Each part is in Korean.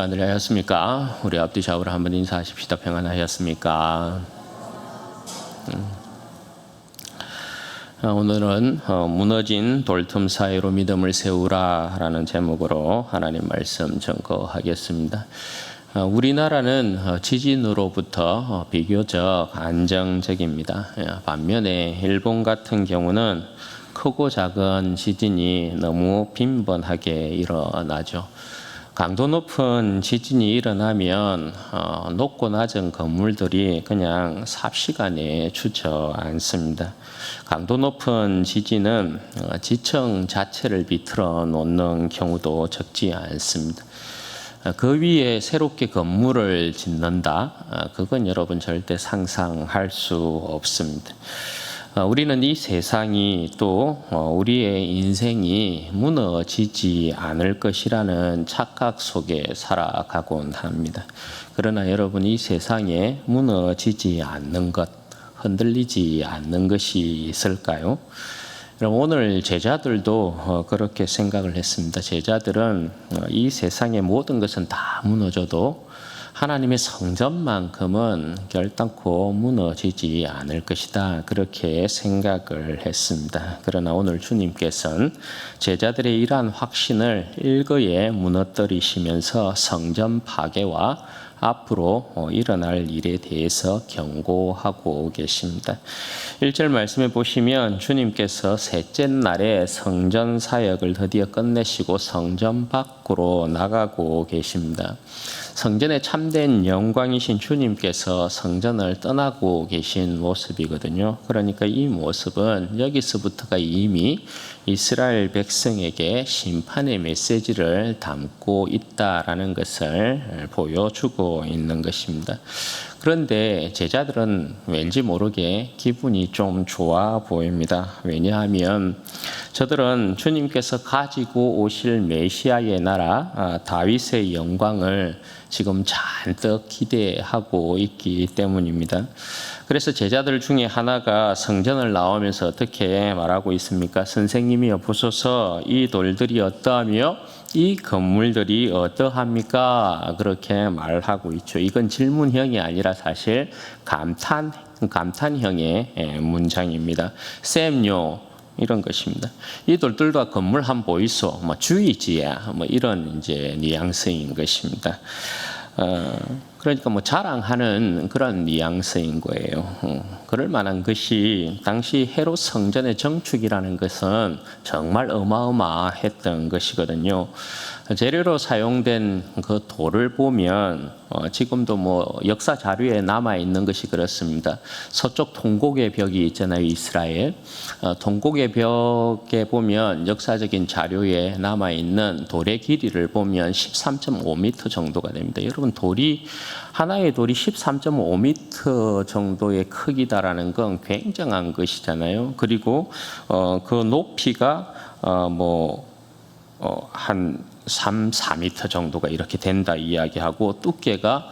안녕하셨습니까? 우리 앞뒤 좌우로 한번 인사하십시다. 평안하셨습니까? 오늘은 무너진 돌틈 사이로 믿음을 세우라 라는 제목으로 하나님 말씀 전거하겠습니다. 우리나라는 지진으로부터 비교적 안정적입니다. 반면에 일본 같은 경우는 크고 작은 지진이 너무 빈번하게 일어나죠. 강도 높은 지진이 일어나면 높고 낮은 건물들이 그냥 삽시간에 주저앉습니다. 강도 높은 지진은 지층 자체를 비틀어 놓는 경우도 적지 않습니다. 그 위에 새롭게 건물을 짓는다? 그건 여러분 절대 상상할 수 없습니다. 우리는 이 세상이 또 우리의 인생이 무너지지 않을 것이라는 착각 속에 살아가곤 합니다. 그러나 여러분, 이 세상에 무너지지 않는 것, 흔들리지 않는 것이 있을까요? 오늘 제자들도 그렇게 생각을 했습니다. 제자들은 이 세상의 모든 것은 다 무너져도 하나님의 성전만큼은 결단코 무너지지 않을 것이다. 그렇게 생각을 했습니다. 그러나 오늘 주님께서는 제자들의 이러한 확신을 일거에 무너뜨리시면서 성전 파괴와 앞으로 일어날 일에 대해서 경고하고 계십니다. 1절 말씀에 보시면 주님께서 셋째 날에 성전 사역을 드디어 끝내시고 성전 밖으로 나가고 계십니다. 성전의 참된 영광이신 주님께서 성전을 떠나고 계신 모습이거든요. 그러니까 이 모습은 여기서부터가 이미 이스라엘 백성에게 심판의 메시지를 담고 있다라는 것을 보여주고 있는 것입니다. 그런데 제자들은 왠지 모르게 기분이 좀 좋아 보입니다. 왜냐하면 저들은 주님께서 가지고 오실 메시아의 나라 다윗의 영광을 지금 잔뜩 기대하고 있기 때문입니다. 그래서 제자들 중에 하나가 성전을 나오면서 어떻게 말하고 있습니까? 선생님이여 보소서, 이 돌들이 어떠하며 이 건물들이 어떠합니까? 그렇게 말하고 있죠. 이건 질문형이 아니라 사실 감탄형의 문장입니다. 쌤요, 이런 것입니다. 이 돌들과 건물 한 보이소, 주의지야, 이런 이제 뉘앙스인 것입니다. 그러니까 자랑하는 그런 뉘앙스인 거예요. 그럴 만한 것이 당시 헤롯 성전의 정축이라는 것은 정말 어마어마했던 것이거든요. 재료로 사용된 그 돌을 보면 지금도 역사 자료에 남아 있는 것이 그렇습니다. 서쪽 동곡의 벽이 있잖아요, 이스라엘. 동곡의 벽에 보면 역사적인 자료에 남아 있는 돌의 길이를 보면 13.5m 정도가 됩니다. 여러분, 하나의 돌이 13.5m 정도의 크기다라는 건 굉장한 것이잖아요. 그리고 그 높이가 한 4m 정도가 이렇게 된다 이야기하고, 두께가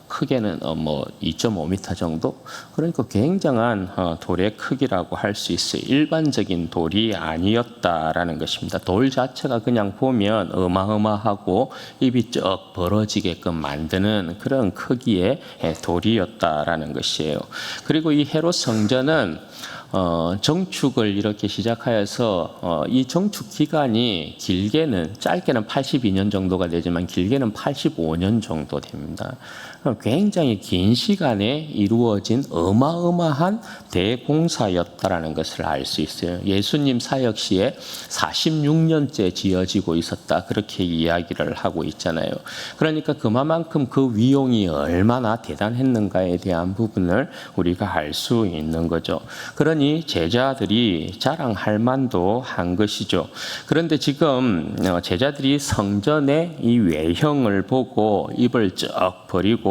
크게는 2.5m 정도. 그러니까 굉장한 돌의 크기라고 할 수 있어요. 일반적인 돌이 아니었다라는 것입니다. 돌 자체가 그냥 보면 어마어마하고 입이 쩍 벌어지게끔 만드는 그런 크기의 돌이었다라는 것이에요. 그리고 이 헤롯 성전은 정축을 이렇게 시작하여서 이 정축 기간이 짧게는 82년 정도가 되지만 길게는 85년 정도 됩니다. 굉장히 긴 시간에 이루어진 어마어마한 대공사였다라는 것을 알 수 있어요. 예수님 사역 시에 46년째 지어지고 있었다, 그렇게 이야기를 하고 있잖아요. 그러니까 그만큼 그 위용이 얼마나 대단했는가에 대한 부분을 우리가 알 수 있는 거죠. 그러니 제자들이 자랑할 만도 한 것이죠. 그런데 지금 제자들이 성전의 이 외형을 보고 입을 쩍 버리고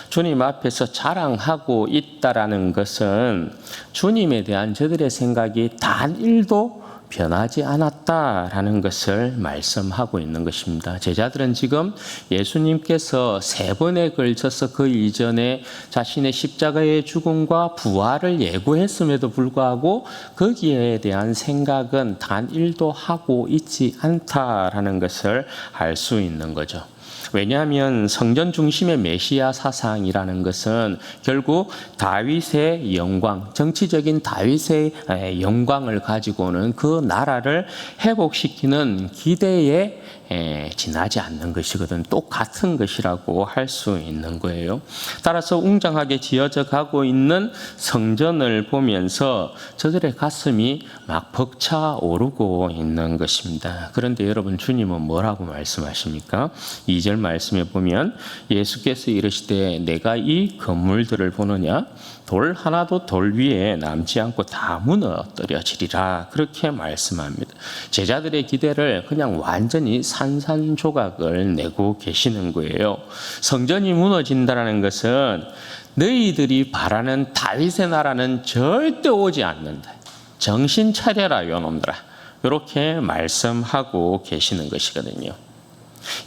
주님 앞에서 자랑하고 있다라는 것은 주님에 대한 저들의 생각이 단 1도 변하지 않았다라는 것을 말씀하고 있는 것입니다. 제자들은 지금 예수님께서 3번에 걸쳐서 그 이전에 자신의 십자가의 죽음과 부활을 예고했음에도 불구하고 거기에 대한 생각은 단 1도 하고 있지 않다라는 것을 알 수 있는 거죠. 왜냐하면 성전 중심의 메시아 사상이라는 것은 결국 다윗의 영광, 정치적인 다윗의 영광을 가지고는 그 나라를 회복시키는 기대에 지나지 않는 것이거든. 똑같은 것이라고 할 수 있는 거예요. 따라서 웅장하게 지어져 가고 있는 성전을 보면서 저들의 가슴이 막 벅차오르고 있는 것입니다. 그런데 여러분, 주님은 뭐라고 말씀하십니까? 2절 말씀에 보면 예수께서 이르시되 내가 이 건물들을 보느냐? 돌 하나도 돌 위에 남지 않고 다 무너뜨려지리라. 그렇게 말씀합니다. 제자들의 기대를 그냥 완전히 산산조각을 내고 계시는 거예요. 성전이 무너진다는 것은 너희들이 바라는 다윗의 나라는 절대 오지 않는다. 정신 차려라, 요놈들아. 이렇게 말씀하고 계시는 것이거든요.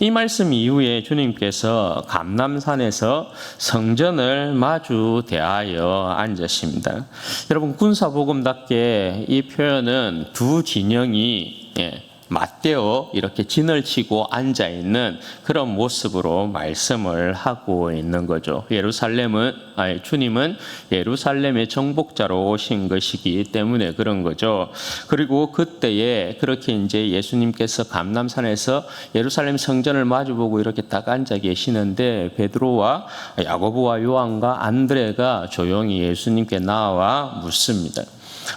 이 말씀 이후에 주님께서 감람산에서 성전을 마주 대하여 앉으십니다. 여러분, 군사복음답게 이 표현은 두 진영이 맞대어 이렇게 진을 치고 앉아 있는 그런 모습으로 말씀을 하고 있는 거죠. 주님은 예루살렘의 정복자로 오신 것이기 때문에 그런 거죠. 그리고 그때에 그렇게 이제 예수님께서 감람산에서 예루살렘 성전을 마주보고 이렇게 딱 앉아 계시는데 베드로와 야고보와 요한과 안드레가 조용히 예수님께 나와 묻습니다.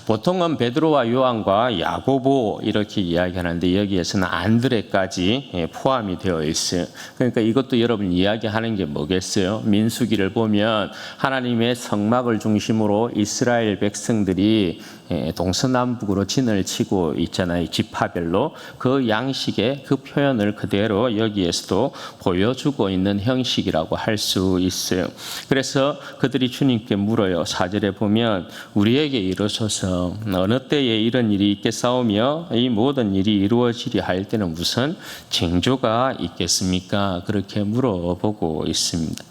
보통은 베드로와 요한과 야고보 이렇게 이야기하는데 여기에서는 안드레까지 포함이 되어 있어요. 그러니까 이것도 여러분 이야기하는 게 뭐겠어요? 민수기를 보면 하나님의 성막을 중심으로 이스라엘 백성들이 동서남북으로 진을 치고 있잖아요. 지파별로. 그 양식의 그 표현을 그대로 여기에서도 보여주고 있는 형식이라고 할 수 있어요. 그래서 그들이 주님께 물어요. 4절에 보면 우리에게 이르소서 어느 때에 이런 일이 있겠사오며 이 모든 일이 이루어지리 할 때는 무슨 징조가 있겠습니까? 그렇게 물어보고 있습니다.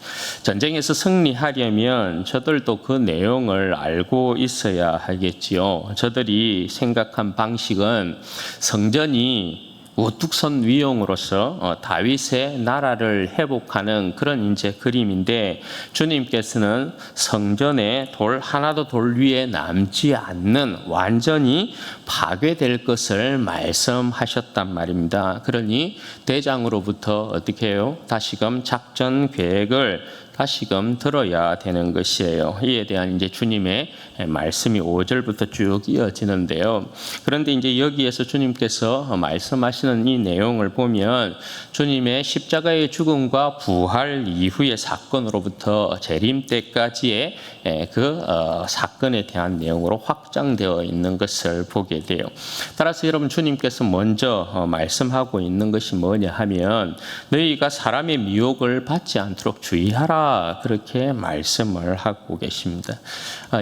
전쟁에서 승리하려면 저들도 그 내용을 알고 있어야 하겠지요. 저들이 생각한 방식은 성전이 우뚝 선 위용으로서 다윗의 나라를 회복하는 그런 이제 그림인데 주님께서는 성전에 돌 하나도 돌 위에 남지 않는 완전히 파괴될 것을 말씀하셨단 말입니다. 그러니 대장으로부터 어떻게 해요? 다시금 작전 계획을 다시금 들어야 되는 것이에요. 이에 대한 이제 주님의 말씀이 5절부터 쭉 이어지는데요. 그런데 이제 여기에서 주님께서 말씀하시는 이 내용을 보면 주님의 십자가의 죽음과 부활 이후의 사건으로부터 재림 때까지의 그 사건에 대한 내용으로 확장되어 있는 것을 보게 돼요. 따라서 여러분, 주님께서 먼저 말씀하고 있는 것이 뭐냐 하면 너희가 사람의 미혹을 받지 않도록 주의하라. 그렇게 말씀을 하고 계십니다.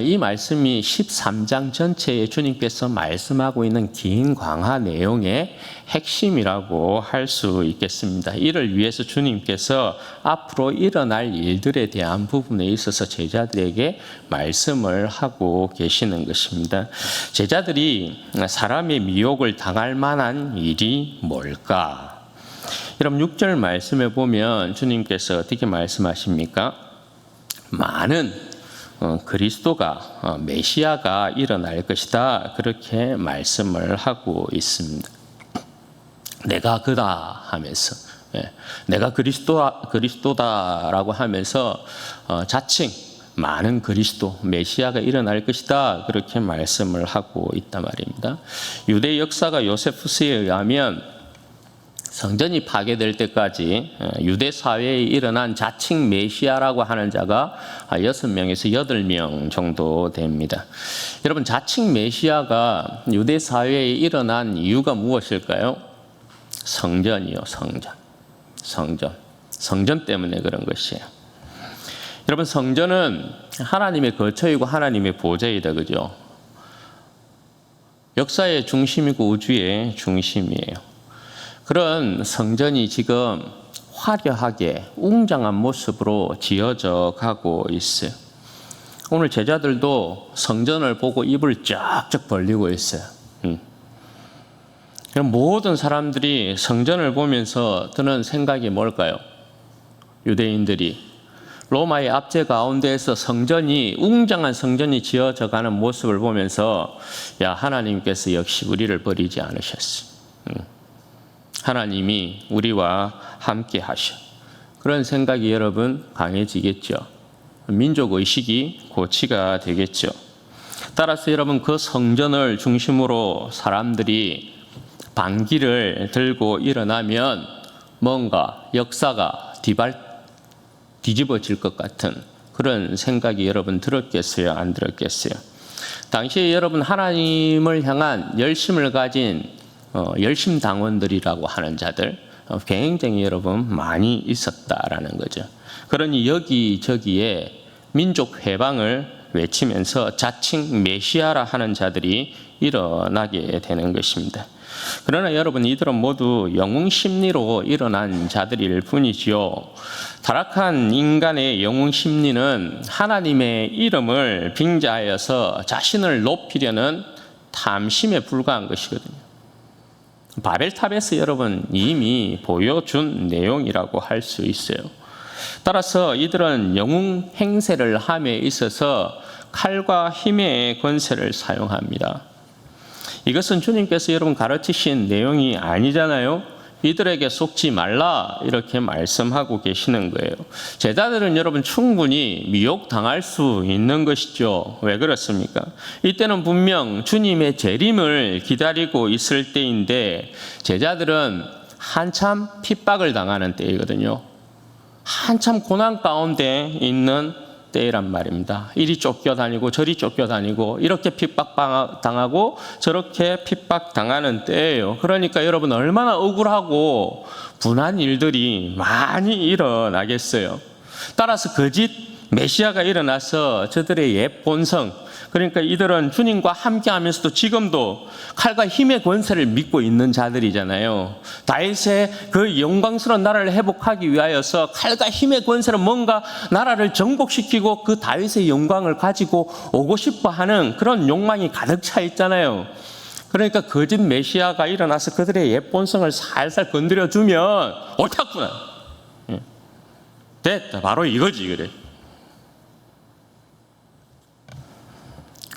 이 말씀이 13장 전체에 주님께서 말씀하고 있는 긴 강화 내용의 핵심이라고 할 수 있겠습니다. 이를 위해서 주님께서 앞으로 일어날 일들에 대한 부분에 있어서 제자들에게 말씀을 하고 계시는 것입니다. 제자들이 사람의 미혹을 당할 만한 일이 뭘까? 여러분, 6절 말씀에 보면 주님께서 어떻게 말씀하십니까? 많은 그리스도가 메시아가 일어날 것이다. 그렇게 말씀을 하고 있습니다. 내가 그다 하면서 내가 그리스도다라고 하면서 자칭 많은 그리스도 메시아가 일어날 것이다. 그렇게 말씀을 하고 있단 말입니다. 유대 역사가 요세푸스에 의하면 성전이 파괴될 때까지 유대 사회에 일어난 자칭 메시아라고 하는 자가 6명에서 8명 정도 됩니다. 여러분, 자칭 메시아가 유대 사회에 일어난 이유가 무엇일까요? 성전이요, 성전 때문에 그런 것이에요. 여러분, 성전은 하나님의 거처이고 하나님의 보좌이다, 그죠? 역사의 중심이고 우주의 중심이에요. 그런 성전이 지금 화려하게 웅장한 모습으로 지어져 가고 있어요. 오늘 제자들도 성전을 보고 입을 쫙쫙 벌리고 있어요. 그럼 모든 사람들이 성전을 보면서 드는 생각이 뭘까요? 유대인들이 로마의 압제 가운데에서 성전이 웅장한 성전이 지어져 가는 모습을 보면서 야, 하나님께서 역시 우리를 버리지 않으셨어. 하나님이 우리와 함께 하셔. 그런 생각이 여러분 강해지겠죠. 민족의식이 고취가 되겠죠. 따라서 여러분 그 성전을 중심으로 사람들이 반기를 들고 일어나면 뭔가 역사가 뒤집어질 것 같은 그런 생각이 여러분 들었겠어요? 안 들었겠어요? 당시에 여러분 하나님을 향한 열심을 가진 열심당원들이라고 하는 자들 굉장히 여러분 많이 있었다라는 거죠. 그러니 여기저기에 민족 회방을 외치면서 자칭 메시아라 하는 자들이 일어나게 되는 것입니다. 그러나 여러분 이들은 모두 영웅 심리로 일어난 자들일 뿐이지요. 타락한 인간의 영웅 심리는 하나님의 이름을 빙자하여서 자신을 높이려는 탐심에 불과한 것이거든요. 바벨탑에서 여러분 이미 보여준 내용이라고 할 수 있어요. 따라서 이들은 영웅 행세를 함에 있어서 칼과 힘의 권세를 사용합니다. 이것은 주님께서 여러분 가르치신 내용이 아니잖아요. 이들에게 속지 말라 이렇게 말씀하고 계시는 거예요. 제자들은 여러분 충분히 미혹당할 수 있는 것이죠. 왜 그렇습니까? 이때는 분명 주님의 재림을 기다리고 있을 때인데 제자들은 한참 핍박을 당하는 때이거든요. 한참 고난 가운데 있는 때란 말입니다. 이리 쫓겨다니고 저리 쫓겨다니고 이렇게 핍박당하고 저렇게 핍박당하는 때예요. 그러니까 여러분 얼마나 억울하고 분한 일들이 많이 일어나겠어요. 따라서 거짓 메시아가 일어나서 저들의 옛 본성, 그러니까 이들은 주님과 함께하면서도 지금도 칼과 힘의 권세를 믿고 있는 자들이잖아요. 다윗의 그 영광스러운 나라를 회복하기 위하여서 칼과 힘의 권세로 뭔가 나라를 정복시키고 그 다윗의 영광을 가지고 오고 싶어하는 그런 욕망이 가득 차 있잖아요. 그러니까 거짓 메시아가 일어나서 그들의 옛 본성을 살살 건드려주면 옳았구나. 됐다. 바로 이거지 그래.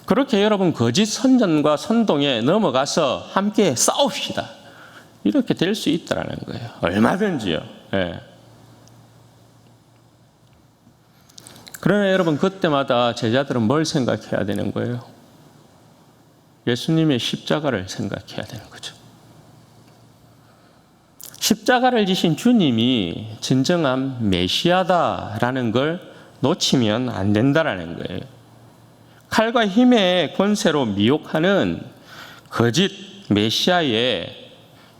그렇게 여러분 거짓 선전과 선동에 넘어가서 함께 싸웁시다. 이렇게 될 수 있다라는 거예요. 얼마든지요. 예. 그러나 여러분 그때마다 제자들은 뭘 생각해야 되는 거예요? 예수님의 십자가를 생각해야 되는 거죠. 십자가를 지신 주님이 진정한 메시아다라는 걸 놓치면 안 된다라는 거예요. 칼과 힘의 권세로 미혹하는 거짓 메시아의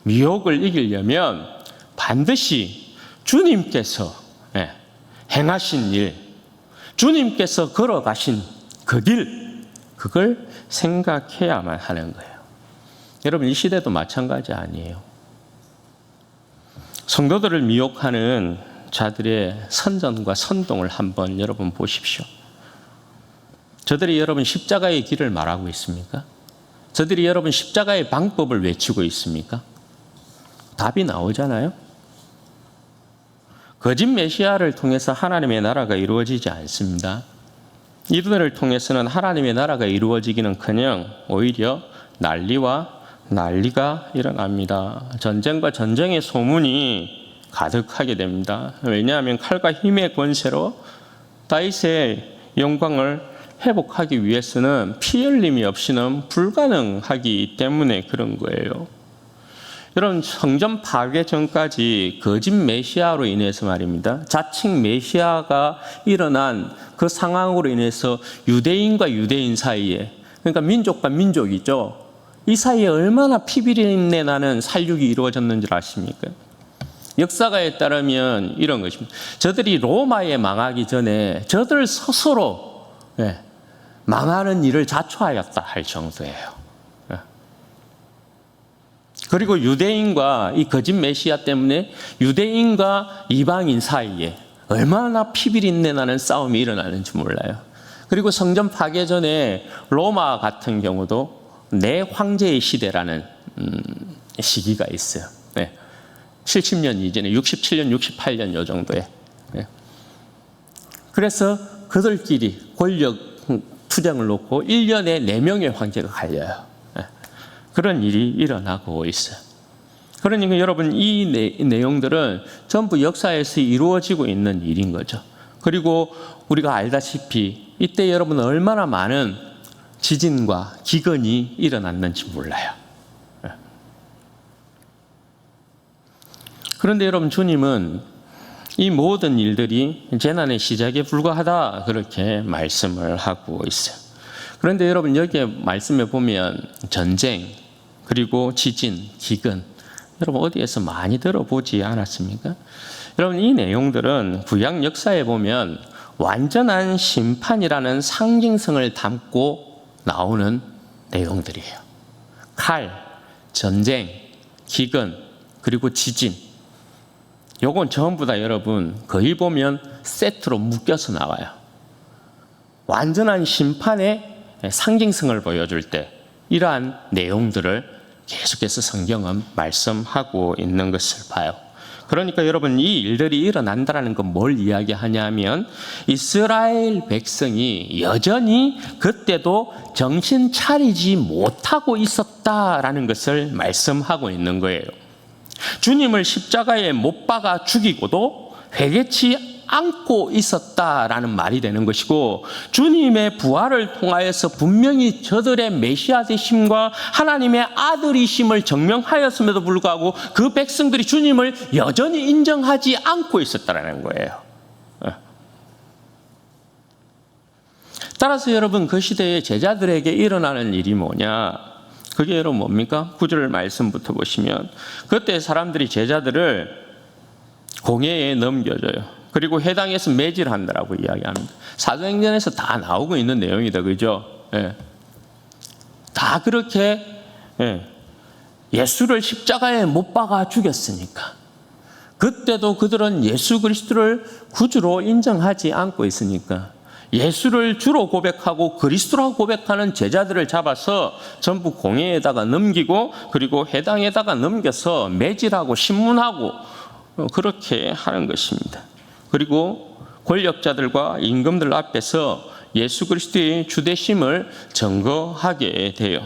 미혹을 이기려면 반드시 주님께서 행하신 일, 주님께서 걸어가신 그 길, 그걸 생각해야만 하는 거예요. 여러분 이 시대도 마찬가지 아니에요. 성도들을 미혹하는 자들의 선전과 선동을 한번 여러분 보십시오. 저들이 여러분 십자가의 길을 말하고 있습니까? 저들이 여러분 십자가의 방법을 외치고 있습니까? 답이 나오잖아요. 거짓 메시아를 통해서 하나님의 나라가 이루어지지 않습니다. 이들을 통해서는 하나님의 나라가 이루어지기는커녕 오히려 난리가 일어납니다. 전쟁과 전쟁의 소문이 가득하게 됩니다. 왜냐하면 칼과 힘의 권세로 다윗의 영광을 회복하기 위해서는 피 흘림이 없이는 불가능하기 때문에 그런 거예요. 여러분 성전 파괴 전까지 거짓 메시아로 인해서 말입니다. 자칭 메시아가 일어난 그 상황으로 인해서 유대인과 유대인 사이에, 그러니까 민족과 민족이죠. 이 사이에 얼마나 피비린내 나는 살육이 이루어졌는 줄 아십니까? 역사가에 따르면 이런 것입니다. 저들이 로마에 망하기 전에 저들 스스로 망하는 일을 자초하였다 할 정도예요. 그리고 유대인과 이 거짓 메시아 때문에 유대인과 이방인 사이에 얼마나 피비린내 나는 싸움이 일어나는지 몰라요. 그리고 성전 파괴 전에 로마 같은 경우도 내 황제의 시대라는 시기가 있어요. 70년 이전에 67년, 68년 요 정도에 예. 그래서 그들끼리 권력 투쟁을 놓고 1년에 4명의 황제가 갈려요. 예. 그런 일이 일어나고 있어요. 그러니까 여러분 이 내용들은 전부 역사에서 이루어지고 있는 일인 거죠. 그리고 우리가 알다시피 이때 여러분 얼마나 많은 지진과 기근이 일어났는지 몰라요. 그런데 여러분 주님은 이 모든 일들이 재난의 시작에 불과하다 그렇게 말씀을 하고 있어요. 그런데 여러분 여기에 말씀해 보면 전쟁 그리고 지진, 기근 여러분 어디에서 많이 들어보지 않았습니까? 여러분 이 내용들은 구약 역사에 보면 완전한 심판이라는 상징성을 담고 나오는 내용들이에요. 칼, 전쟁, 기근, 그리고 지진. 요건 전부 다 여러분 거의 보면 세트로 묶여서 나와요. 완전한 심판의 상징성을 보여줄 때 이러한 내용들을 계속해서 성경은 말씀하고 있는 것을 봐요. 그러니까 여러분 이 일들이 일어난다는 건 뭘 이야기하냐면 이스라엘 백성이 여전히 그때도 정신 차리지 못하고 있었다라는 것을 말씀하고 있는 거예요. 주님을 십자가에 못 박아 죽이고도 회개치 않고 있었다라는 말이 되는 것이고 주님의 부활을 통하여서 분명히 저들의 메시아 되심과 하나님의 아들이심을 증명하였음에도 불구하고 그 백성들이 주님을 여전히 인정하지 않고 있었다라는 거예요. 따라서 여러분 그 시대의 제자들에게 일어나는 일이 뭐냐? 그게 여러분 뭡니까? 9절 말씀부터 보시면 그때 사람들이 제자들을 공회에 넘겨줘요. 그리고 회당에서 매질한다라고 이야기합니다. 사도행전에서 다 나오고 있는 내용이다. 그죠? 예. 다 그렇게 예수를 십자가에 못 박아 죽였으니까. 그때도 그들은 예수 그리스도를 구주로 인정하지 않고 있으니까 예수를 주로 고백하고 그리스도라고 고백하는 제자들을 잡아서 전부 공회에다가 넘기고 그리고 회당에다가 넘겨서 매질하고 신문하고 그렇게 하는 것입니다. 그리고 권력자들과 임금들 앞에서 예수 그리스도의 주되심을 증거하게 돼요.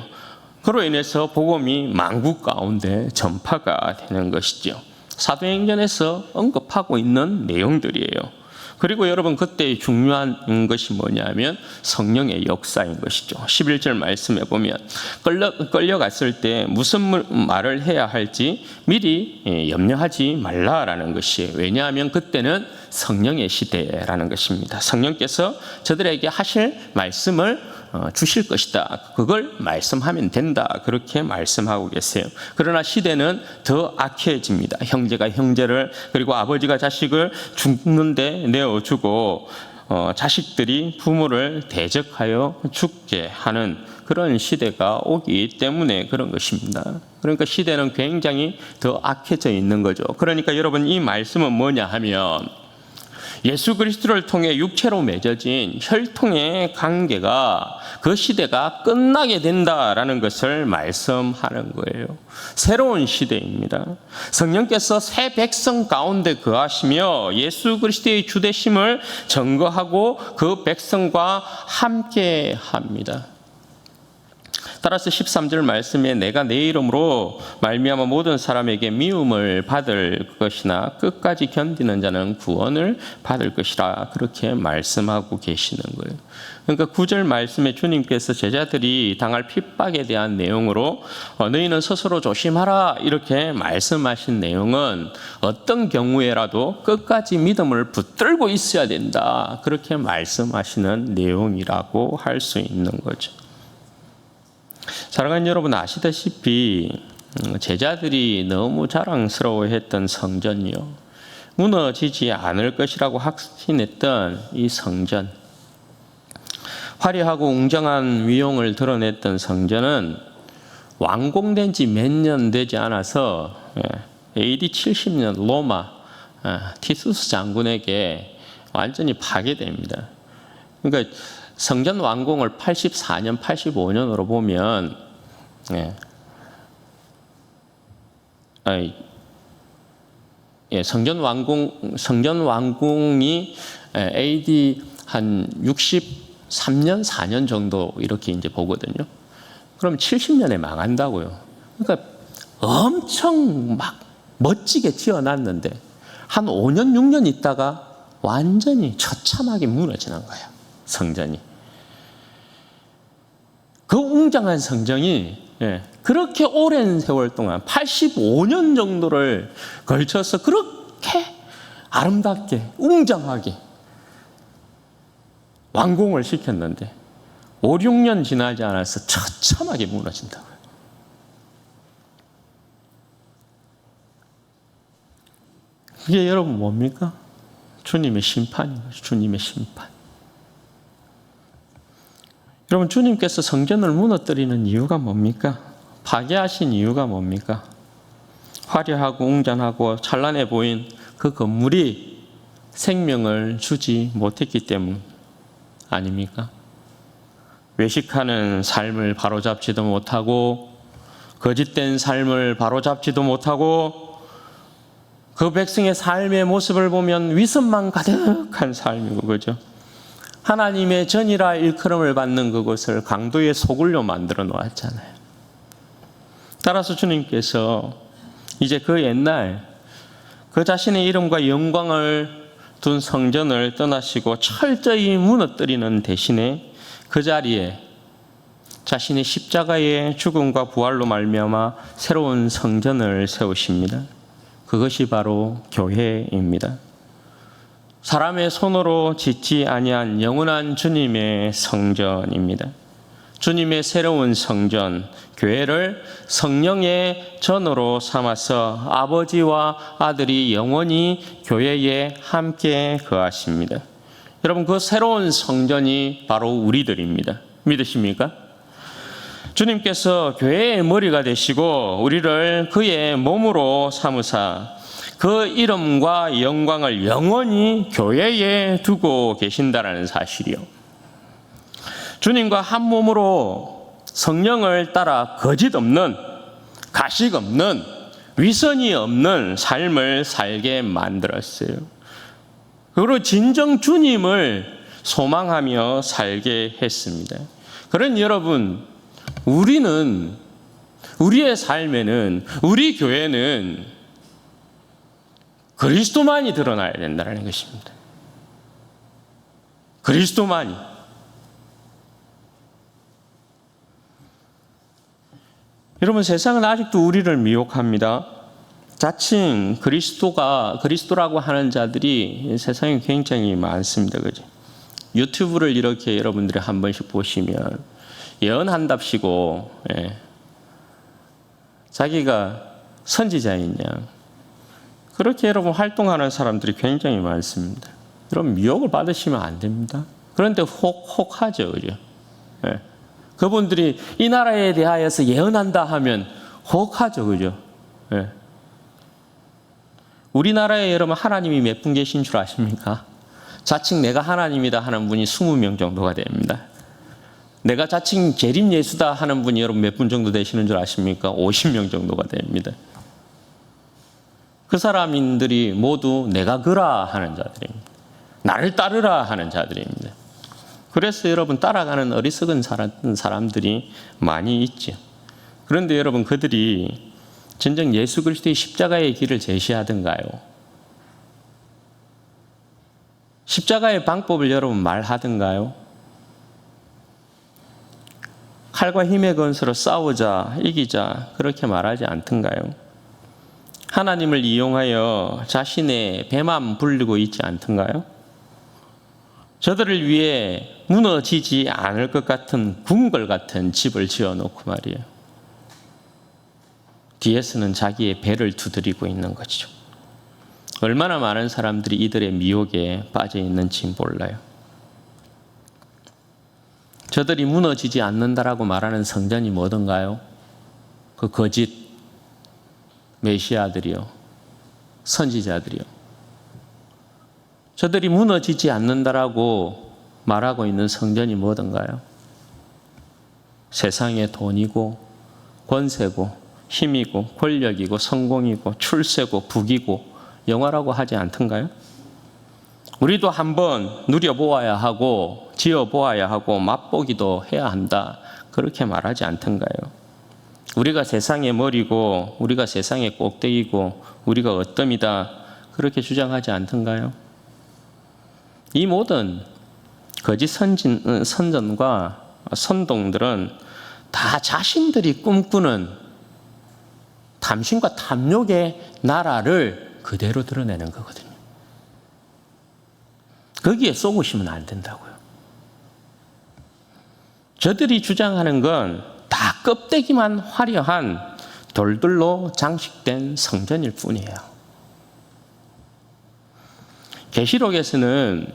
그로 인해서 복음이 만국 가운데 전파가 되는 것이죠. 사도행전에서 언급하고 있는 내용들이에요. 그리고 여러분 그때 중요한 것이 뭐냐면 성령의 역사인 것이죠. 11절 말씀에 보면 끌려갔을 때 무슨 말을 해야 할지 미리 염려하지 말라라는 것이에요. 왜냐하면 그때는 성령의 시대라는 것입니다. 성령께서 저들에게 하실 말씀을 주실 것이다. 그걸 말씀하면 된다. 그렇게 말씀하고 계세요. 그러나 시대는 더 악해집니다. 형제가 형제를 그리고 아버지가 자식을 죽는데 내어주고 자식들이 부모를 대적하여 죽게 하는 그런 시대가 오기 때문에 그런 것입니다. 그러니까 시대는 굉장히 더 악해져 있는 거죠. 그러니까 여러분 이 말씀은 뭐냐 하면 예수 그리스도를 통해 육체로 맺어진 혈통의 관계가 그 시대가 끝나게 된다라는 것을 말씀하는 거예요. 새로운 시대입니다. 성령께서 새 백성 가운데 거하시며 예수 그리스도의 주되심을 증거하고 그 백성과 함께 합니다. 따라서 13절 말씀에 내가 내 이름으로 말미암아 모든 사람에게 미움을 받을 것이나 끝까지 견디는 자는 구원을 받을 것이라 그렇게 말씀하고 계시는 거예요. 그러니까 9절 말씀에 주님께서 제자들이 당할 핍박에 대한 내용으로 너희는 스스로 조심하라 이렇게 말씀하신 내용은 어떤 경우에라도 끝까지 믿음을 붙들고 있어야 된다 그렇게 말씀하시는 내용이라고 할 수 있는 거죠. 사랑하는 여러분 아시다시피 제자들이 너무 자랑스러워했던 성전이요. 무너지지 않을 것이라고 확신했던 이 성전. 화려하고 웅장한 위용을 드러냈던 성전은 완공된 지 몇 년 되지 않아서 AD 70년 로마 티투스 장군에게 완전히 파괴됩니다. 그러니까 성전 완공을 84년, 85년으로 보면 성전 완공이 AD 한 63년, 4년 정도 이렇게 이제 보거든요. 그럼 70년에 망한다고요. 그러니까 엄청 막 멋지게 지어놨는데 한 5년, 6년 있다가 완전히 처참하게 무너지는 거예요. 성전이. 그 웅장한 성전이 그렇게 오랜 세월 동안 85년 정도를 걸쳐서 그렇게 아름답게 웅장하게 완공을 시켰는데 5, 6년 지나지 않아서 처참하게 무너진다고요. 그게 여러분 뭡니까? 주님의 심판인 거죠. 주님의 심판. 여러분, 주님께서 성전을 무너뜨리는 이유가 뭡니까? 파괴하신 이유가 뭡니까? 화려하고 웅장하고 찬란해 보인 그 건물이 생명을 주지 못했기 때문 아닙니까? 외식하는 삶을 바로잡지도 못하고 거짓된 삶을 바로잡지도 못하고 그 백성의 삶의 모습을 보면 위선만 가득한 삶이고, 그죠? 하나님의 전이라 일컬음을 받는 그곳을 강도의 소굴로 만들어 놓았잖아요. 따라서 주님께서 이제 그 옛날 그 자신의 이름과 영광을 둔 성전을 떠나시고 철저히 무너뜨리는 대신에 그 자리에 자신의 십자가의 죽음과 부활로 말미암아 새로운 성전을 세우십니다. 그것이 바로 교회입니다. 사람의 손으로 짓지 아니한 영원한 주님의 성전입니다. 주님의 새로운 성전, 교회를 성령의 전으로 삼아서 아버지와 아들이 영원히 교회에 함께 거하십니다. 여러분, 그 새로운 성전이 바로 우리들입니다. 믿으십니까? 주님께서 교회의 머리가 되시고 우리를 그의 몸으로 삼으사 그 이름과 영광을 영원히 교회에 두고 계신다는 사실이요. 주님과 한 몸으로 성령을 따라 거짓 없는, 가식 없는, 위선이 없는 삶을 살게 만들었어요. 그리고 진정 주님을 소망하며 살게 했습니다. 그런 여러분, 우리의 삶에는, 우리 교회는 그리스도만이 드러나야 된다는 것입니다. 그리스도만이. 여러분, 세상은 아직도 우리를 미혹합니다. 자칭 그리스도라고 하는 자들이 세상에 굉장히 많습니다. 그죠? 유튜브를 이렇게 여러분들이 한 번씩 보시면 예언한답시고 자기가 선지자인 양 그렇게 여러분 활동하는 사람들이 굉장히 많습니다. 여러분, 미혹을 받으시면 안 됩니다. 그런데 혹하죠, 그죠? 그분들이 이 나라에 대하여서 예언한다 하면 혹하죠, 그죠? 우리나라에 여러분 하나님이 몇 분 계신 줄 아십니까? 자칭 내가 하나님이다 하는 분이 20명 정도가 됩니다. 내가 자칭 재림 예수다 하는 분이 여러분 몇 분 정도 되시는 줄 아십니까? 50명 정도가 됩니다. 그 사람들이 모두 내가 그라 하는 자들입니다. 나를 따르라 하는 자들입니다. 그래서 여러분 따라가는 어리석은 사람들이 많이 있죠. 그런데 여러분, 그들이 진정 예수 그리스도의 십자가의 길을 제시하던가요? 십자가의 방법을 여러분 말하던가요? 칼과 힘의 권세로 싸우자, 이기자 그렇게 말하지 않던가요? 하나님을 이용하여 자신의 배만 불리고 있지 않던가요? 저들을 위해 무너지지 않을 것 같은 궁궐 같은 집을 지어놓고 말이에요. 뒤에서는 자기의 배를 두드리고 있는 거죠. 얼마나 많은 사람들이 이들의 미혹에 빠져 있는지 몰라요. 저들이 무너지지 않는다라고 말하는 성전이 뭐던가요? 그 거짓 메시아들이요, 선지자들이요. 저들이 무너지지 않는다라고 말하고 있는 성전이 뭐던가요? 세상의 돈이고 권세고 힘이고 권력이고 성공이고 출세고 부귀고 영화라고 하지 않던가요? 우리도 한번 누려보아야 하고 지어보아야 하고 맛보기도 해야 한다. 그렇게 말하지 않던가요? 우리가 세상의 머리고 우리가 세상의 꼭대기고 우리가 어뜸이다. 그렇게 주장하지 않던가요? 이 모든 거짓 선전과 선동들은 다 자신들이 꿈꾸는 탐심과 탐욕의 나라를 그대로 드러내는 거거든요. 거기에 쏘구시면 안 된다고요. 저들이 주장하는 건 다 껍데기만 화려한 돌들로 장식된 성전일 뿐이에요. 계시록에서는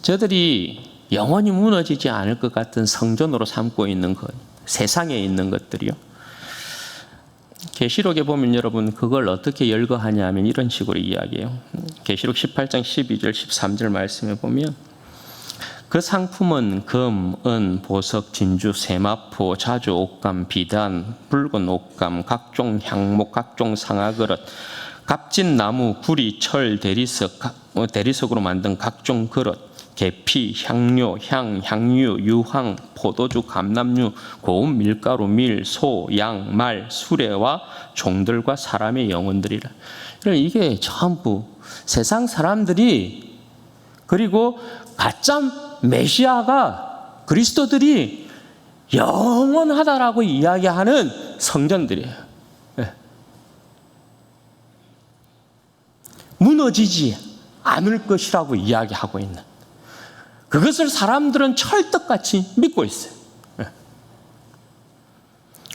저들이 영원히 무너지지 않을 것 같은 성전으로 삼고 있는 것, 세상에 있는 것들이요. 계시록에 보면 여러분 그걸 어떻게 열거하냐면 이런 식으로 이야기해요. 계시록 18장 12절 13절 말씀에 보면 그 상품은 금, 은, 보석, 진주, 세마포, 자주, 옷감, 비단, 붉은 옷감, 각종 향목, 각종 상아그릇, 값진 나무, 구리, 철, 대리석으로 만든 각종 그릇, 계피, 향료, 향유, 유황, 포도주, 감람류, 고운 밀가루, 밀, 소, 양, 말, 수레와 종들과 사람의 영혼들이라. 이게 전부 세상 사람들이 그리고 가짜 메시아가 그리스도들이 영원하다라고 이야기하는 성전들이에요. 네. 무너지지 않을 것이라고 이야기하고 있는 그것을 사람들은 철떡같이 믿고 있어요. 네.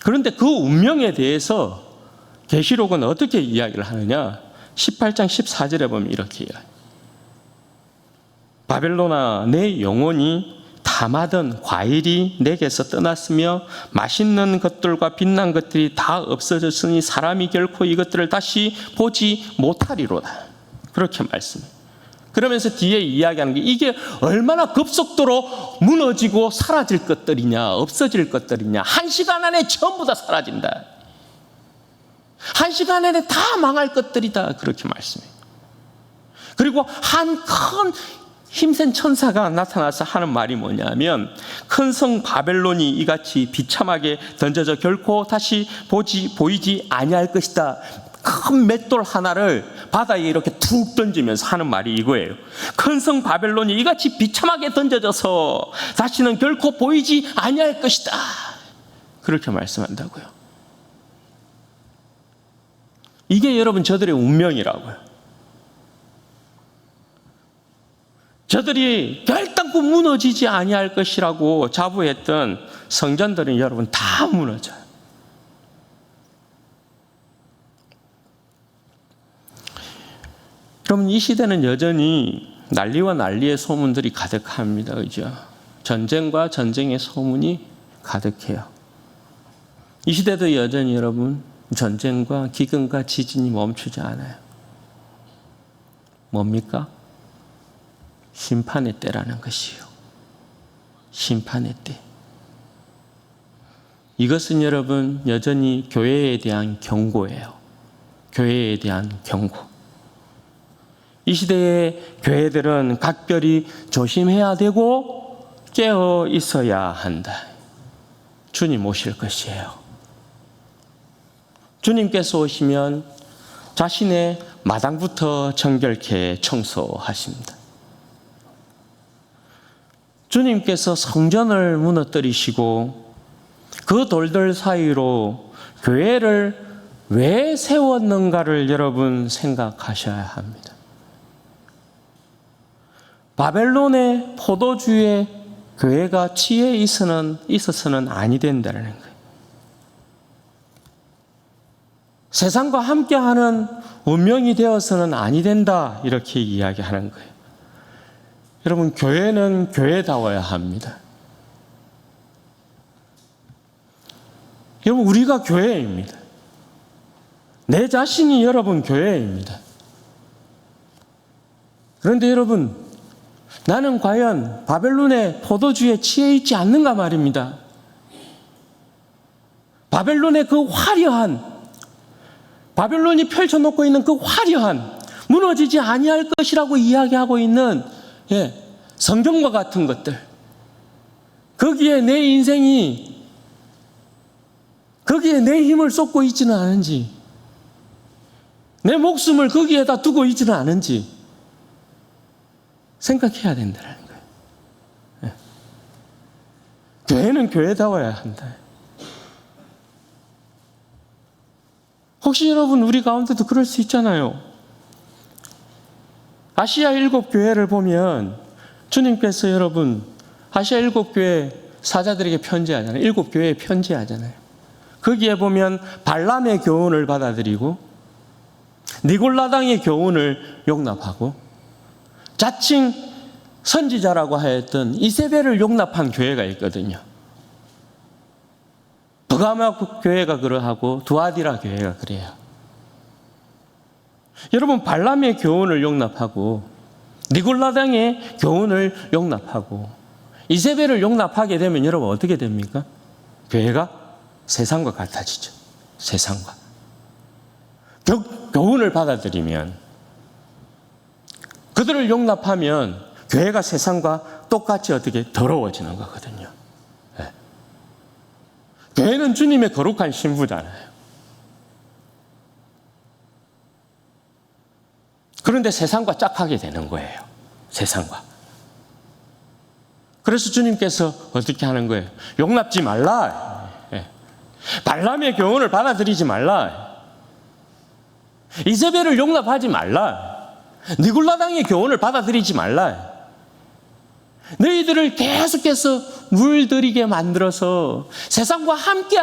그런데 그 운명에 대해서 계시록은 어떻게 이야기를 하느냐? 18장 14절에 보면 이렇게 이야기해요. 바벨론아, 내 영혼이 탐하던 과일이 내게서 떠났으며 맛있는 것들과 빛난 것들이 다 없어졌으니 사람이 결코 이것들을 다시 보지 못하리로다. 그렇게 말씀해요. 그러면서 뒤에 이야기하는 게 이게 얼마나 급속도로 무너지고 사라질 것들이냐, 없어질 것들이냐. 1시간 안에 전부 다 사라진다. 1시간 안에 다 망할 것들이다. 그렇게 말씀해요. 그리고 한 큰 힘센 천사가 나타나서 하는 말이 뭐냐면 큰 성 바벨론이 이같이 비참하게 던져져 결코 다시 보이지 아니할 것이다. 큰 맷돌 하나를 바다에 이렇게 툭 던지면서 하는 말이 이거예요. 큰 성 바벨론이 이같이 비참하게 던져져서 다시는 결코 보이지 아니할 것이다. 그렇게 말씀한다고요. 이게 여러분 저들의 운명이라고요. 저들이 결단코 무너지지 아니할 것이라고 자부했던 성전들은 여러분 다 무너져요. 여러분 이 시대는 여전히 난리와 난리의 소문들이 가득합니다. 그죠? 전쟁과 전쟁의 소문이 가득해요. 이 시대도 여전히 여러분 전쟁과 기근과 지진이 멈추지 않아요. 뭡니까? 심판의 때라는 것이요. 심판의 때. 이것은 여러분 여전히 교회에 대한 경고예요. 교회에 대한 경고. 이 시대의 교회들은 각별히 조심해야 되고 깨어 있어야 한다. 주님 오실 것이에요. 주님께서 오시면 자신의 마당부터 정결케 청소하십니다. 주님께서 성전을 무너뜨리시고 그 돌들 사이로 교회를 왜 세웠는가를 여러분 생각하셔야 합니다. 바벨론의 포도주에 교회가 취해 있어서는 아니 된다는 거예요. 세상과 함께하는 운명이 되어서는 아니 된다 이렇게 이야기하는 거예요. 여러분 교회는 교회다워야 합니다. 여러분 우리가 교회입니다. 내 자신이 여러분 교회입니다. 그런데 여러분 나는 과연 바벨론의 포도주에 취해 있지 않는가 말입니다. 바벨론의 그 화려한 바벨론이 펼쳐놓고 있는 그 화려한 무너지지 아니할 것이라고 이야기하고 있는 성경과 같은 것들, 거기에 내 인생이, 거기에 내 힘을 쏟고 있지는 않은지, 내 목숨을 거기에다 두고 있지는 않은지 생각해야 된다는 거예요. 교회는 교회다워야 한다. 혹시 여러분 우리 가운데도 그럴 수 있잖아요. 아시아 7교회를 보면 주님께서 여러분 아시아 7교회 사자들에게 편지하잖아요. 7교회에 편지하잖아요. 거기에 보면 발람의 교훈을 받아들이고 니골라당의 교훈을 용납하고 자칭 선지자라고 하였던 이세벨을 용납한 교회가 있거든요. 버가마 교회가 그러하고 두아디라 교회가 그래요. 여러분 발람의 교훈을 용납하고 니골라당의 교훈을 용납하고 이세벨을 용납하게 되면 여러분 어떻게 됩니까? 교회가 세상과 같아지죠. 세상과. 교훈을 받아들이면, 그들을 용납하면 교회가 세상과 똑같이 어떻게 더러워지는 거거든요. 네. 교회는 주님의 거룩한 신부잖아요. 그런데 세상과 짝하게 되는 거예요. 세상과. 그래서 주님께서 어떻게 하는 거예요? 용납지 말라. 발람의 교훈을 받아들이지 말라. 이세벨을 용납하지 말라. 니골라당의 교훈을 받아들이지 말라. 너희들을 계속해서 물들이게 만들어서 세상과 함께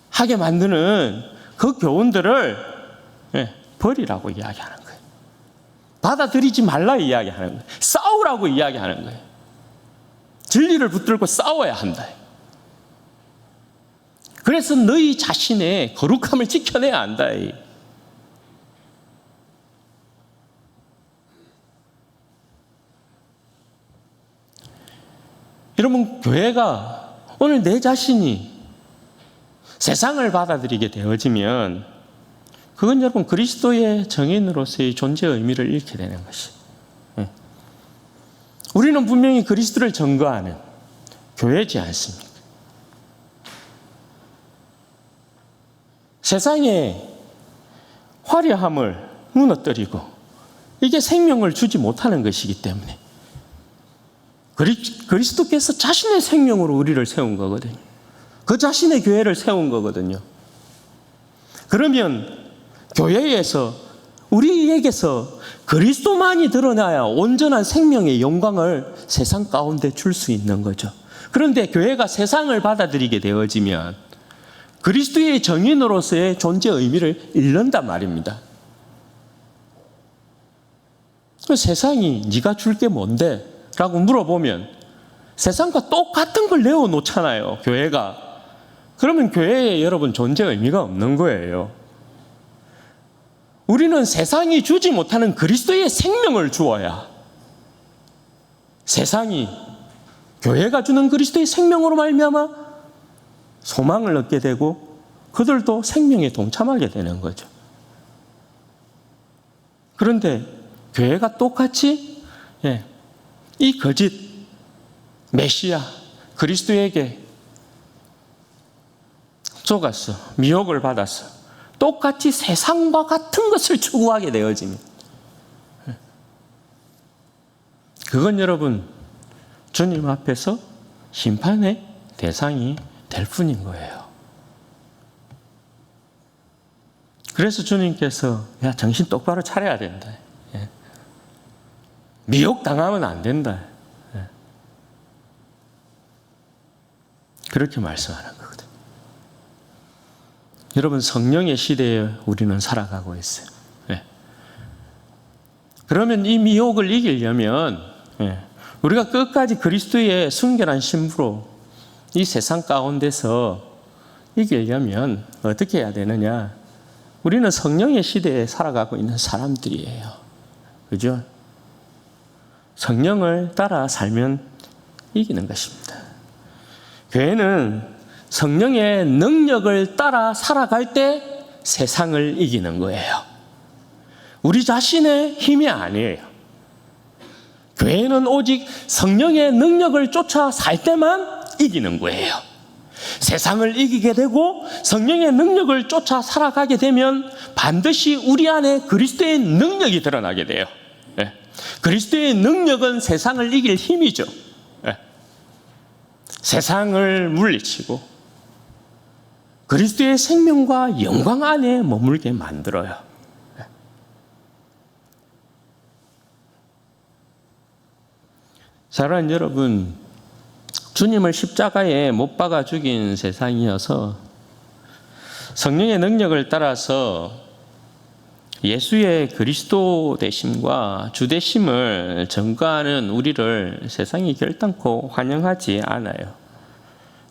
하게 만드는 그 교훈들을 버리라고 이야기하는 거예요. 받아들이지 말라 이야기하는 거예요. 싸우라고 이야기하는 거예요. 진리를 붙들고 싸워야 한다. 그래서 너희 자신의 거룩함을 지켜내야 한다. 여러분, 교회가 오늘 내 자신이 세상을 받아들이게 되어지면 그건 여러분 그리스도의 정인으로서의 존재의 의미를 잃게 되는 것이에요. 우리는 분명히 그리스도를 증거하는 교회지 않습니까? 세상의 화려함을 무너뜨리고 이게 생명을 주지 못하는 것이기 때문에 그리스도께서 자신의 생명으로 우리를 세운 거거든요. 그 자신의 교회를 세운 거거든요. 그러면 교회에서 우리에게서 그리스도만이 드러나야 온전한 생명의 영광을 세상 가운데 줄 수 있는 거죠. 그런데 교회가 세상을 받아들이게 되어지면 그리스도의 정인으로서의 존재 의미를 잃는단 말입니다. 세상이 네가 줄 게 뭔데? 라고 물어보면 세상과 똑같은 걸 내어놓잖아요, 교회가. 그러면 교회에 여러분 존재 의미가 없는 거예요. 우리는 세상이 주지 못하는 그리스도의 생명을 주어야 세상이 교회가 주는 그리스도의 생명으로 말미암아 소망을 얻게 되고 그들도 생명에 동참하게 되는 거죠. 그런데 교회가 똑같이 이 거짓 메시아 그리스도에게 속았어, 미혹을 받았어. 똑같이 세상과 같은 것을 추구하게 되어집니다. 그건 여러분 주님 앞에서 심판의 대상이 될 뿐인 거예요. 그래서 주님께서 야 정신 똑바로 차려야 된다. 미혹 당하면 안 된다. 그렇게 말씀하는 거거든요. 여러분 성령의 시대에 우리는 살아가고 있어요. 그러면 이 미혹을 이기려면 우리가 끝까지 그리스도의 순결한 신부로 이 세상 가운데서 이기려면 어떻게 해야 되느냐? 우리는 성령의 시대에 살아가고 있는 사람들이에요. 그죠? 성령을 따라 살면 이기는 것입니다. 교회는 성령의 능력을 따라 살아갈 때 세상을 이기는 거예요. 우리 자신의 힘이 아니에요. 교회는 오직 성령의 능력을 쫓아 살 때만 이기는 거예요. 세상을 이기게 되고 성령의 능력을 쫓아 살아가게 되면 반드시 우리 안에 그리스도의 능력이 드러나게 돼요. 예. 그리스도의 능력은 세상을 이길 힘이죠. 예. 세상을 물리치고 그리스도의 생명과 영광 안에 머물게 만들어요. 예. 사랑하는 여러분, 주님을 십자가에 못 박아 죽인 세상이어서 성령의 능력을 따라서 예수의 그리스도 되심과 주 되심을 전가하는 우리를 세상이 결단코 환영하지 않아요.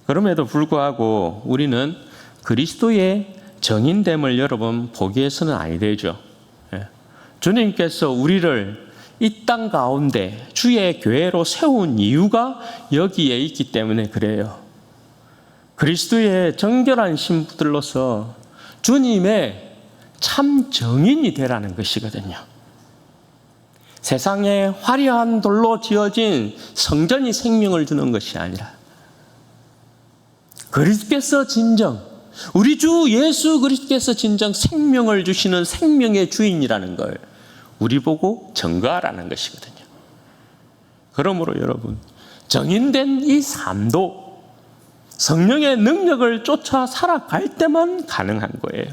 그럼에도 불구하고 우리는 그리스도의 정인됨을 여러분 포기해서는 아니 되죠. 주님께서 우리를 이 땅 가운데 주의 교회로 세운 이유가 여기에 있기 때문에 그래요. 그리스도의 정결한 신부들로서 주님의 참 정인이 되라는 것이거든요. 세상에 화려한 돌로 지어진 성전이 생명을 주는 것이 아니라 그리스도께서 진정, 우리 주 예수 그리스도께서 진정 생명을 주시는 생명의 주인이라는 걸 우리 보고 증거하라는 것이거든요. 그러므로 여러분, 정인된 이 삶도 성령의 능력을 쫓아 살아갈 때만 가능한 거예요.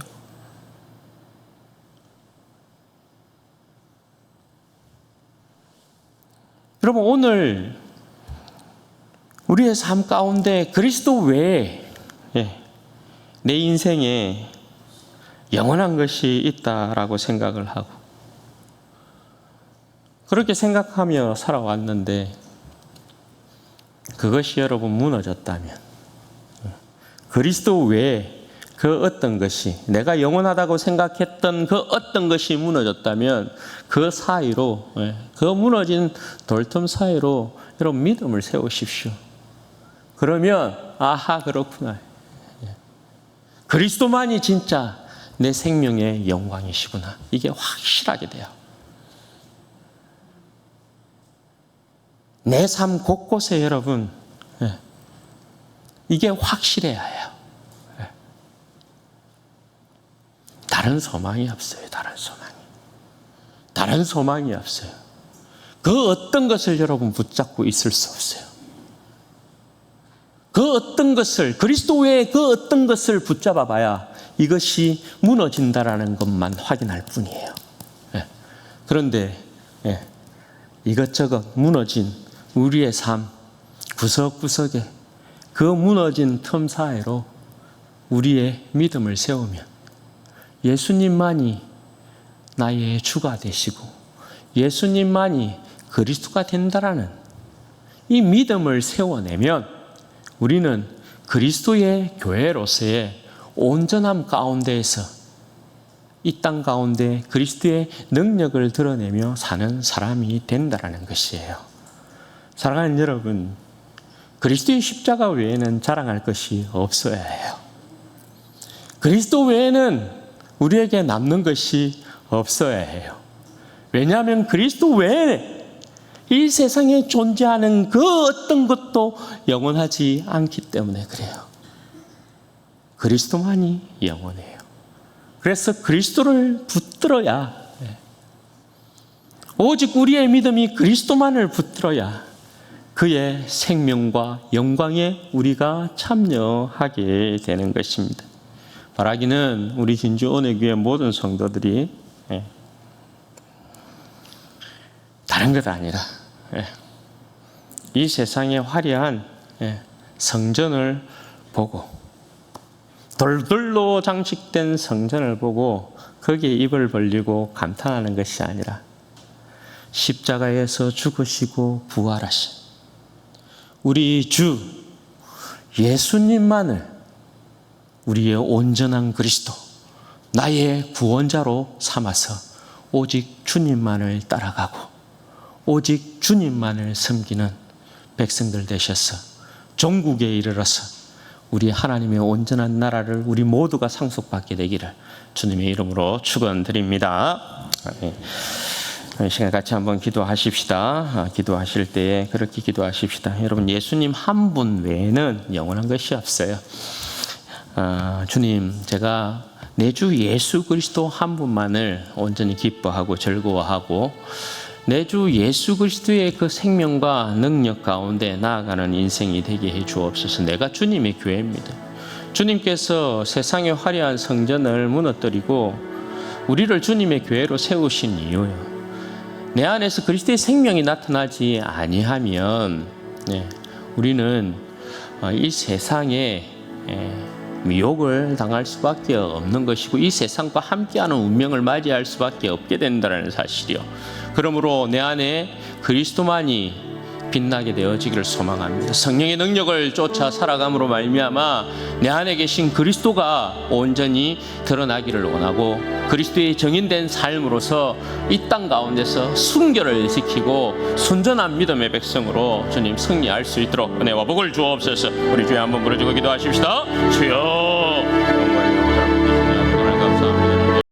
여러분, 오늘 우리의 삶 가운데 그리스도 외에 내 인생에 영원한 것이 있다라고 생각을 하고 그렇게 생각하며 살아왔는데 그것이 여러분 무너졌다면, 그리스도 외에 그 어떤 것이, 내가 영원하다고 생각했던 그 어떤 것이 무너졌다면 그 사이로, 그 무너진 돌틈 사이로 여러분 믿음을 세우십시오. 그러면 아하, 그렇구나, 그리스도만이 진짜 내 생명의 영광이시구나, 이게 확실하게 돼요. 내 삶 곳곳에 여러분 이게 확실해야 해요. 다른 소망이 없어요. 다른 소망이 없어요. 그 어떤 것을 여러분 붙잡고 있을 수 없어요. 그 어떤 것을, 그리스도 외에 그 어떤 것을 붙잡아 봐야 이것이 무너진다라는 것만 확인할 뿐이에요. 그런데 이것저것 무너진 우리의 삶 구석구석에 그 무너진 틈 사이로 우리의 믿음을 세우면 예수님만이 나의 주가 되시고 예수님만이 그리스도가 된다라는 이 믿음을 세워내면 우리는 그리스도의 교회로서의 온전함 가운데에서 이 땅 가운데 그리스도의 능력을 드러내며 사는 사람이 된다라는 것이에요. 사랑하는 여러분, 그리스도의 십자가 외에는 자랑할 것이 없어야 해요. 그리스도 외에는 우리에게 남는 것이 없어야 해요. 왜냐하면 그리스도 외에 이 세상에 존재하는 그 어떤 것도 영원하지 않기 때문에 그래요. 그리스도만이 영원해요. 그래서 그리스도를 붙들어야, 오직 우리의 믿음이 그리스도만을 붙들어야 그의 생명과 영광에 우리가 참여하게 되는 것입니다. 바라기는 우리 진주 은혜교회 모든 성도들이 다른 것 아니라 이 세상의 화려한 성전을 보고, 돌들로 장식된 성전을 보고 거기에 입을 벌리고 감탄하는 것이 아니라 십자가에서 죽으시고 부활하신 우리 주 예수님만을 우리의 온전한 그리스도, 나의 구원자로 삼아서 오직 주님만을 따라가고 오직 주님만을 섬기는 백성들 되셔서 종국에 이르러서 우리 하나님의 온전한 나라를 우리 모두가 상속받게 되기를 주님의 이름으로 축원드립니다. 이 시간 같이 한번 기도하십시다. 기도하실 때에 그렇게 기도하십시다. 여러분, 예수님 한 분 외에는 영원한 것이 없어요. 주님, 제가 내 주 예수 그리스도 한 분만을 온전히 기뻐하고 즐거워하고 내 주 예수 그리스도의 그 생명과 능력 가운데 나아가는 인생이 되게 해 주옵소서. 내가 주님의 교회입니다. 주님께서 세상의 화려한 성전을 무너뜨리고 우리를 주님의 교회로 세우신 이유요, 내 안에서 그리스도의 생명이 나타나지 아니하면 우리는 이 세상에 미혹을 당할 수밖에 없는 것이고 이 세상과 함께하는 운명을 맞이할 수밖에 없게 된다는 사실이요. 그러므로 내 안에 그리스도만이 빛나게 되어지기를 소망합니다. 성령의 능력을 쫓아 살아감으로 말미암아 내 안에 계신 그리스도가 온전히 드러나기를 원하고 그리스도의 정인된 삶으로서 이 땅 가운데서 순결을 지키고 순전한 믿음의 백성으로 주님 승리할 수 있도록 은혜와 복을 주옵소서. 우리 주여 한번 부르짖고 기도하십시다. 주여